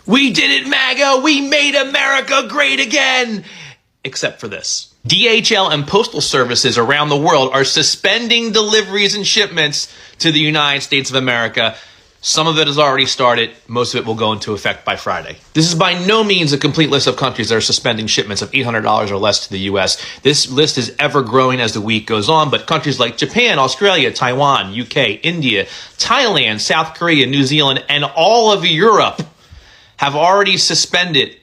We did it, MAGA! We made America great again! Except for this. DHL and postal services around the world are suspending deliveries and shipments to the United States of America. Some of it has already started. Most of it will go into effect by Friday. This is by no means a complete list of countries that are suspending shipments of $800 or less to the U.S. This list is ever growing as the week goes on, but countries like Japan, Australia, Taiwan, UK, India, Thailand, South Korea, New Zealand, and all of Europe have already suspended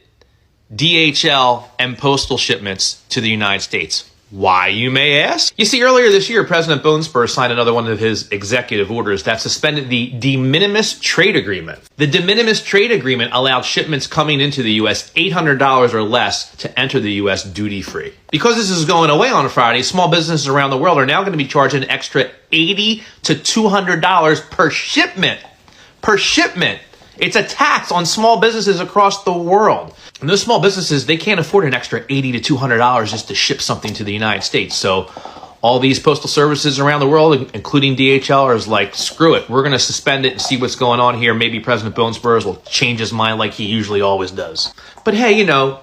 DHL and postal shipments to the United States. Why, you may ask? You see, earlier this year, President Bonespur signed another one of his executive orders that suspended the de minimis trade agreement. The de minimis trade agreement allowed shipments coming into the U.S. $800 or less to enter the U.S. duty-free. Because this is going away on Friday, small businesses around the world are now going to be charged an extra $80 to $200 per shipment. Per shipment. It's a tax on small businesses across the world. And those small businesses, they can't afford an extra $80 to $200 just to ship something to the United States. So all these postal services around the world, including DHL, are like, screw it. We're going to suspend it and see what's going on here. Maybe President Bonespur will change his mind like he usually always does. But hey, you know,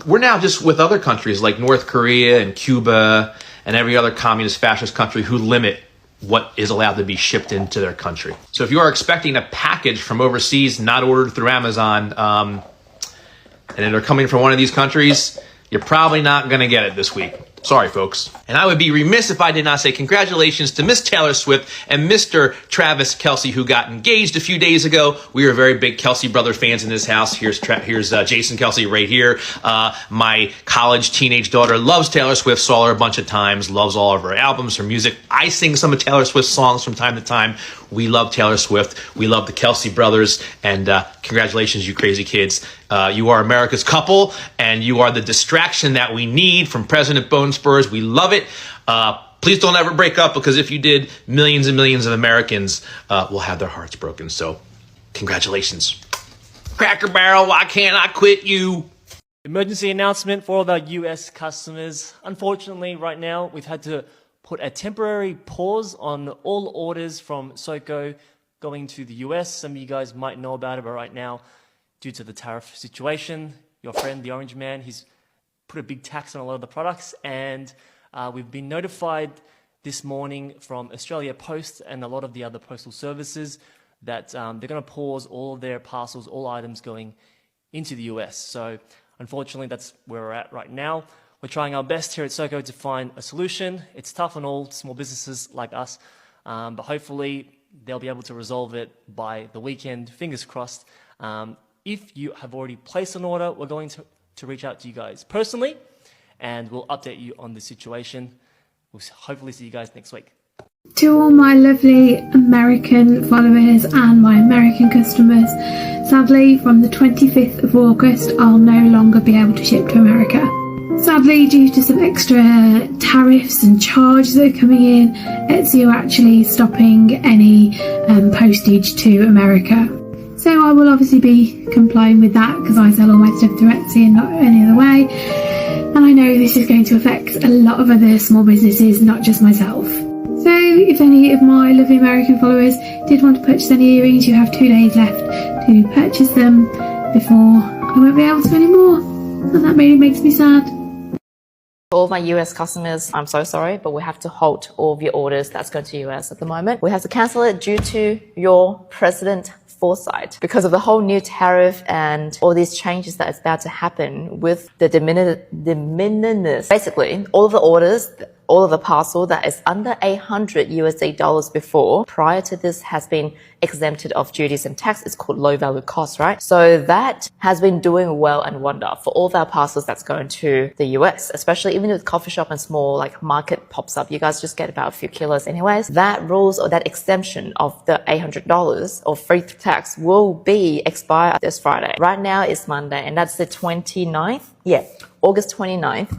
we're now just with other countries like North Korea and Cuba and every other communist fascist country who limit what is allowed to be shipped into their country. So if you are expecting a package from overseas not ordered through Amazon, and they're coming from one of these countries, you're probably not going to get it this week. Sorry, folks. And I would be remiss if I did not say congratulations to Miss Taylor Swift and Mr. Travis Kelce, who got engaged a few days ago. We are very big Kelce brother fans in this house. Here's Jason Kelce right here. My college teenage daughter loves Taylor Swift, saw her a bunch of times, loves all of her albums, her music. I sing some of Taylor Swift's songs from time to time. We love Taylor Swift. We love the Kelce brothers. And congratulations, you crazy kids. You are America's couple, and you are the distraction that we need from President Bonespur. We love it. Please don't ever break up, because if you did, millions and millions of Americans will have their hearts broken. So congratulations. Cracker Barrel, why can't I quit you? Emergency announcement for all of our US customers. Unfortunately, right now, we've had to put a temporary pause on all orders from SOCO going to the US. Some of you guys might know about it, but right now, due to the tariff situation, your friend, the Orange Man, he's put a big tax on a lot of the products, and we've been notified this morning from Australia Post and a lot of the other postal services that they're going to pause all of their parcels, all items going into the US. So unfortunately, that's where we're at right now. We're trying our best here at SOCO to find a solution. It's tough on all small businesses like us, but hopefully they'll be able to resolve it by the weekend, fingers crossed. If you have already placed an order, we're going to reach out to you guys personally, and we'll update you on the situation. We'll hopefully see you guys next week. To all my lovely American followers and my American customers, sadly from the 25th of August I'll no longer be able to ship to America. Sadly, due to some extra tariffs and charges that are coming in, Etsy are actually stopping any postage to America. So I will obviously be complying with that, because I sell all my stuff through Etsy and not any other way. And I know this is going to affect a lot of other small businesses, not just myself. So if any of my lovely American followers did want to purchase any earrings, you have 2 days left to purchase them before I won't be able to anymore. And that really makes me sad. For all my US customers, I'm so sorry, but we have to halt all of your orders that's going to US at the moment. We have to cancel it due to your president foresight, because of the whole new tariff and all these changes that is about to happen with the de minimis. Basically, all of the orders, all of the parcel that is under $800 before, prior to this, has been exempted of duties and tax. It's called low value cost, right? So that has been doing well and wonder for all of our parcels that's going to the US, especially even with coffee shop and small like market pops up. You guys just get about a few kilos anyways. That rules or that exemption of the $800 or free tax will be expired this Friday. Right now it's Monday, and that's the 29th. Yeah, August 29th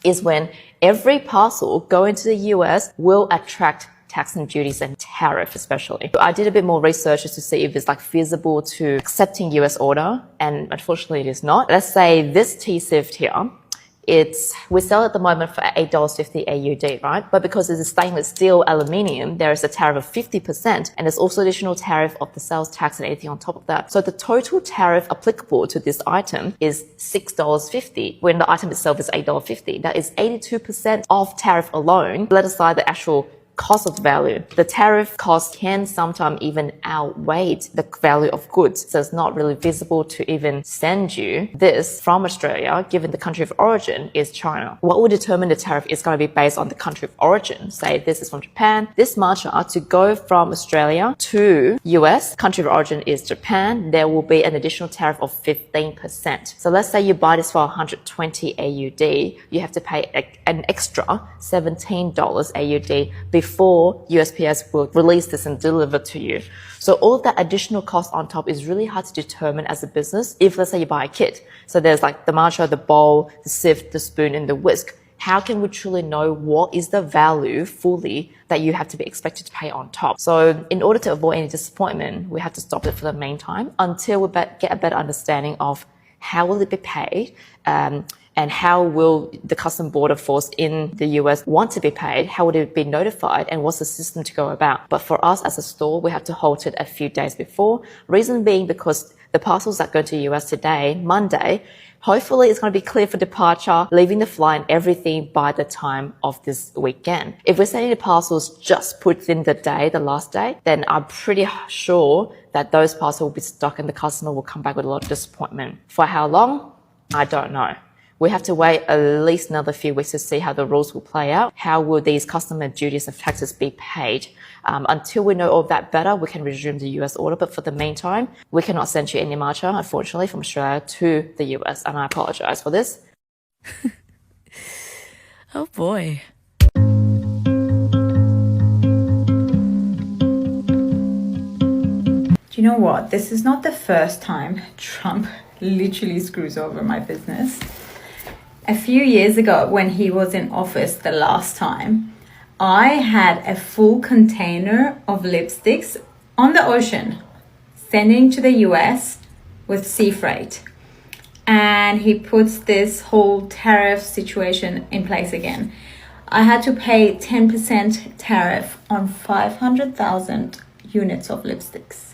is when every parcel going to the US will attract tax and duties and tariff especially. I did a bit more research just to see if it's like feasible to accepting US order, and unfortunately it is not. Let's say this T-sift here we sell at the moment for $8.50 AUD, right? But because it's a stainless steel aluminium, there is a tariff of 50%, and there's also additional tariff of the sales tax and anything on top of that. So the total tariff applicable to this item is $6.50, when the item itself is $8.50. That is 82% off tariff alone. Let aside the actual cost of the value. The tariff cost can sometimes even outweigh the value of goods. So it's not really visible to even send you this from Australia, given the country of origin is China. What will determine the tariff is going to be based on the country of origin. Say this is from Japan. This matcha to go from Australia to US, country of origin is Japan, there will be an additional tariff of 15%. So let's say you buy this for 120 AUD, you have to pay an extra $17 AUD before USPS will release this and deliver to you. So all of that additional cost on top is really hard to determine as a business. If let's say you buy a kit, so there's like the matcha, the bowl, the sieve, the spoon, and the whisk. How can we truly know what is the value fully that you have to be expected to pay on top? So in order to avoid any disappointment, we have to stop it for the meantime until we get a better understanding of how will it be paid, and how will the custom border force in the US want to be paid? How would it be notified? And what's the system to go about? But for us as a store, we have to halt it a few days before. Reason being because the parcels that go to the US today, Monday, hopefully it's going to be clear for departure, leaving the flight and everything by the time of this weekend. If we're sending the parcels just put in the day, the last day, then I'm pretty sure that those parcels will be stuck and the customer will come back with a lot of disappointment. For how long? I don't know. We have to wait at least another few weeks to see how the rules will play out. How will these customer duties and taxes be paid? Until we know all that better, we can resume the US order. But for the meantime, we cannot send you any matcha, unfortunately, from Australia to the US. And I apologize for this. Oh boy. Do you know what? This is not the first time Trump literally screws over my business. A few years ago, when he was in office the last time, I had a full container of lipsticks on the ocean, sending to the US with sea freight. And he puts this whole tariff situation in place again. I had to pay 10% tariff on 500,000 units of lipsticks.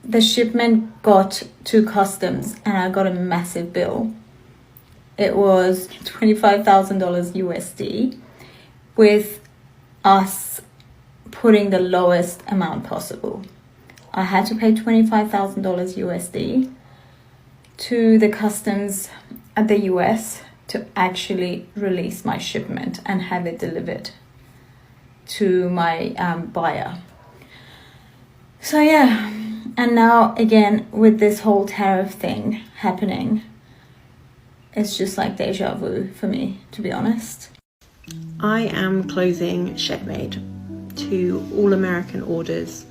The shipment got to customs and I got a massive bill. It was $25,000 USD with us putting the lowest amount possible. I had to pay $25,000 USD to the customs at the US to actually release my shipment and have it delivered to my buyer. So yeah. And now, again, with this whole tariff thing happening, it's just like deja vu for me, to be honest. I am closing ShedMade to all American orders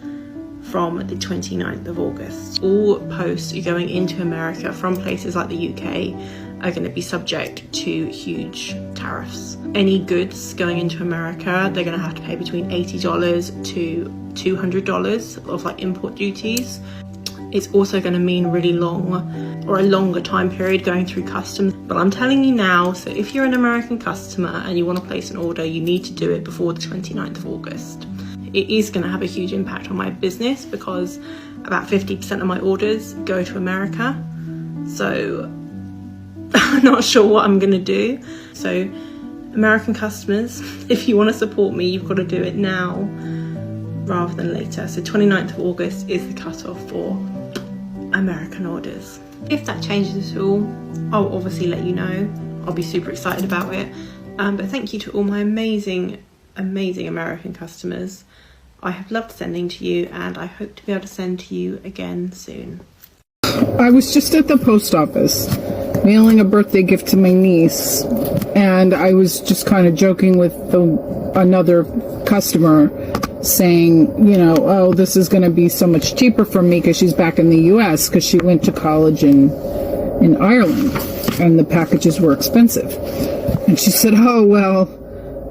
from the 29th of August. All posts going into America from places like the UK are going to be subject to huge tariffs. Any goods going into America, they're going to have to pay between $80 to $200 of like import duties. It's also going to mean really long or a longer time period going through customs. But I'm telling you now, so if you're an American customer and you want to place an order, you need to do it before the 29th of August. It is going to have a huge impact on my business because about 50% of my orders go to America. So I'm not sure what I'm going to do. So American customers, if you want to support me, you've got to do it now rather than later. So 29th of August is the cutoff for American orders. If that changes at all, I'll obviously let you know. I'll be super excited about it. But thank you to all my amazing American customers. I have loved sending to you and I hope to be able to send to you again soon. I was just at the post office mailing a birthday gift to my niece, and I was just kind of joking with another customer saying, you know, oh, this is going to be so much cheaper for me because she's back in the US because she went to college in Ireland and the packages were expensive. And she said, oh, well,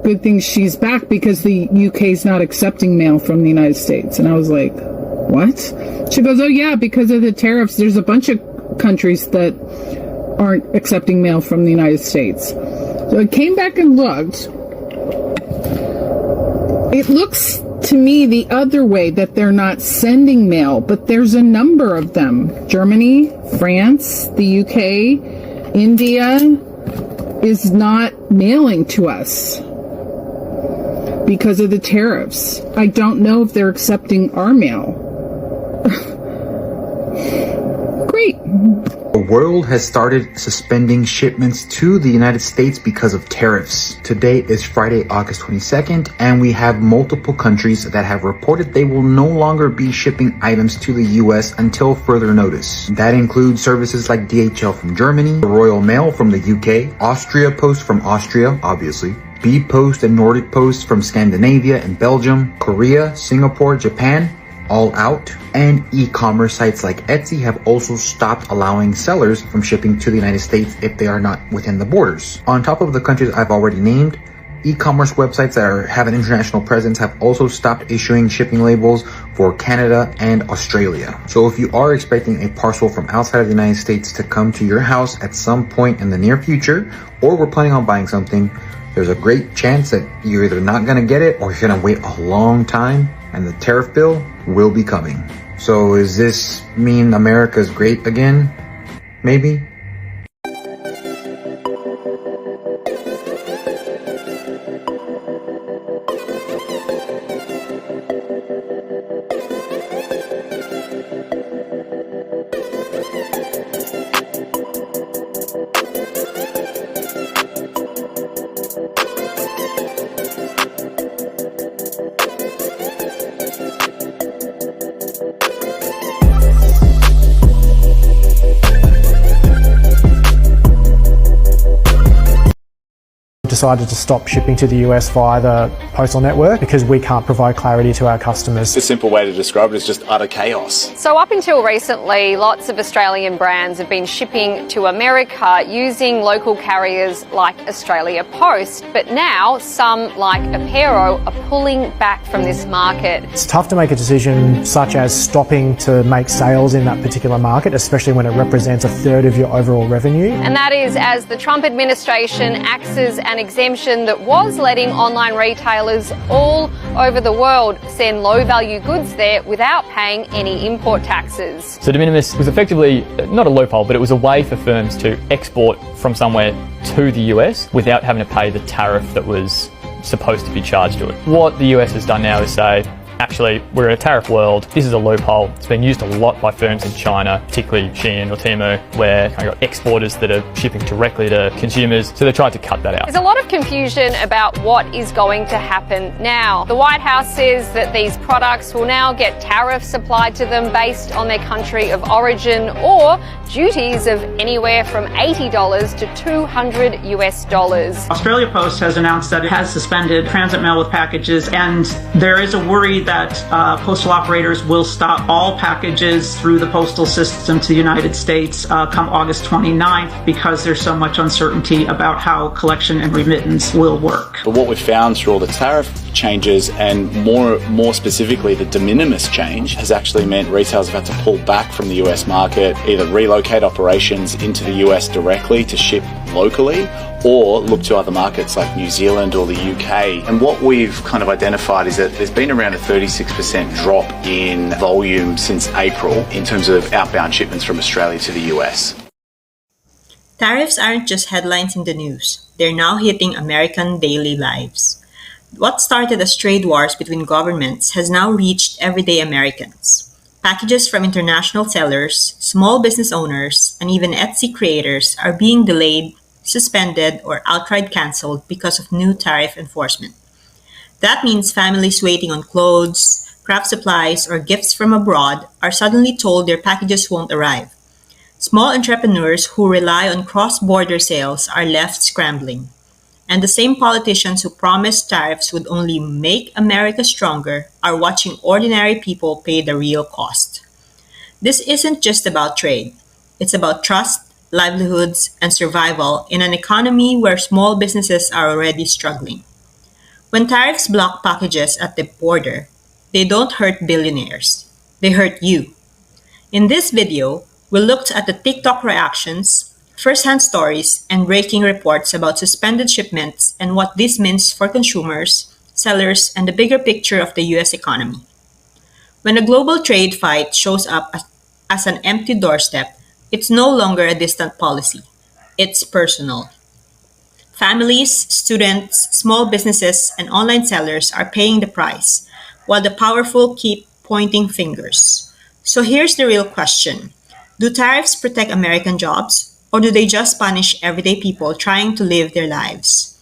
good thing she's back because the UK is not accepting mail from the United States. And I was like, what? She goes, oh yeah, because of the tariffs, there's a bunch of countries that aren't accepting mail from the United States. So I came back and looked. It looks to me the other way, that they're not sending mail, but there's a number of them. Germany, France, the UK, India is not mailing to us because of the tariffs. I don't know if they're accepting our mail. Great. The world has started suspending shipments to the United States because of tariffs. Today is Friday, August 22nd, and we have multiple countries that have reported they will no longer be shipping items to the US until further notice. That includes services like DHL from Germany, the Royal Mail from the UK, Austria Post from Austria, obviously, B Post and Nordic Post from Scandinavia and Belgium, Korea, Singapore, Japan, all out, and e-commerce sites like Etsy have also stopped allowing sellers from shipping to the United States if they are not within the borders. On top of the countries I've already named, e-commerce websites that have an international presence have also stopped issuing shipping labels for Canada and Australia. So if you are expecting a parcel from outside of the United States to come to your house at some point in the near future, or we're planning on buying something, there's a great chance that you're either not going to get it or you're going to wait a long time, and the tariff bill will be coming. So does this mean America's great again? Maybe? Decided to stop shipping to the US via the postal network because we can't provide clarity to our customers. The simple way to describe it is just utter chaos. So up until recently, lots of Australian brands have been shipping to America using local carriers like Australia Post, but now some like Apero are pulling back from this market. It's tough to make a decision such as stopping to make sales in that particular market, especially when it represents a third of your overall revenue. And that is as the Trump administration axes an exemption that was letting online retailers all over the world send low-value goods there without paying any import taxes. So de minimis was effectively not a loophole, but it was a way for firms to export from somewhere to the US without having to pay the tariff that was supposed to be charged to it. What the US has done now is say, actually, we're in a tariff world. This is a loophole. It's been used a lot by firms in China, particularly Shein or Temu, where you've got exporters that are shipping directly to consumers. So they tried to cut that out. There's a lot of confusion about what is going to happen now. The White House says that these products will now get tariffs applied to them based on their country of origin or duties of anywhere from $80 to $200 US. Australia Post has announced that it has suspended transit mail with packages, and there is a worry that postal operators will stop all packages through the postal system to the United States come August 29th because there's so much uncertainty about how collection and remittance will work. But what we've found through all the tariff changes and more specifically the de minimis change has actually meant retailers have had to pull back from the US market, either relocate operations into the US directly to ship locally or look to other markets like New Zealand or the UK. And what we've kind of identified is that there's been around a 36% drop in volume since April in terms of outbound shipments from Australia to the US. Tariffs aren't just headlines in the news. They're now hitting American daily lives. What started as trade wars between governments has now reached everyday Americans. Packages from international sellers, small business owners, and even Etsy creators are being delayed, suspended, or outright canceled because of new tariff enforcement. That means families waiting on clothes, craft supplies, or gifts from abroad are suddenly told their packages won't arrive. Small entrepreneurs who rely on cross-border sales are left scrambling. And the same politicians who promised tariffs would only make America stronger are watching ordinary people pay the real cost. This isn't just about trade. It's about trust, livelihoods, and survival in an economy where small businesses are already struggling. When tariffs block packages at the border, they don't hurt billionaires. They hurt you. In this video, we looked at the TikTok reactions, first-hand stories, and breaking reports about suspended shipments and what this means for consumers, sellers, and the bigger picture of the US economy. When a global trade fight shows up as an empty doorstep, it's no longer a distant policy. It's personal. Families, students, small businesses, and online sellers are paying the price, while the powerful keep pointing fingers. So here's the real question. Do tariffs protect American jobs, or do they just punish everyday people trying to live their lives?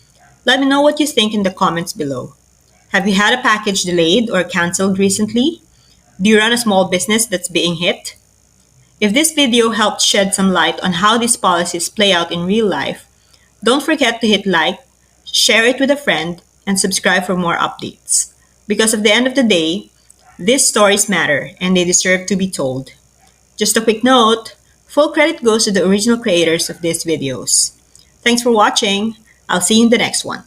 Let me know what you think in the comments below. Have you had a package delayed or canceled recently? Do you run a small business that's being hit? If this video helped shed some light on how these policies play out in real life, don't forget to hit like, share it with a friend, and subscribe for more updates. Because at the end of the day, these stories matter and they deserve to be told. Just a quick note, full credit goes to the original creators of these videos. Thanks for watching. I'll see you in the next one.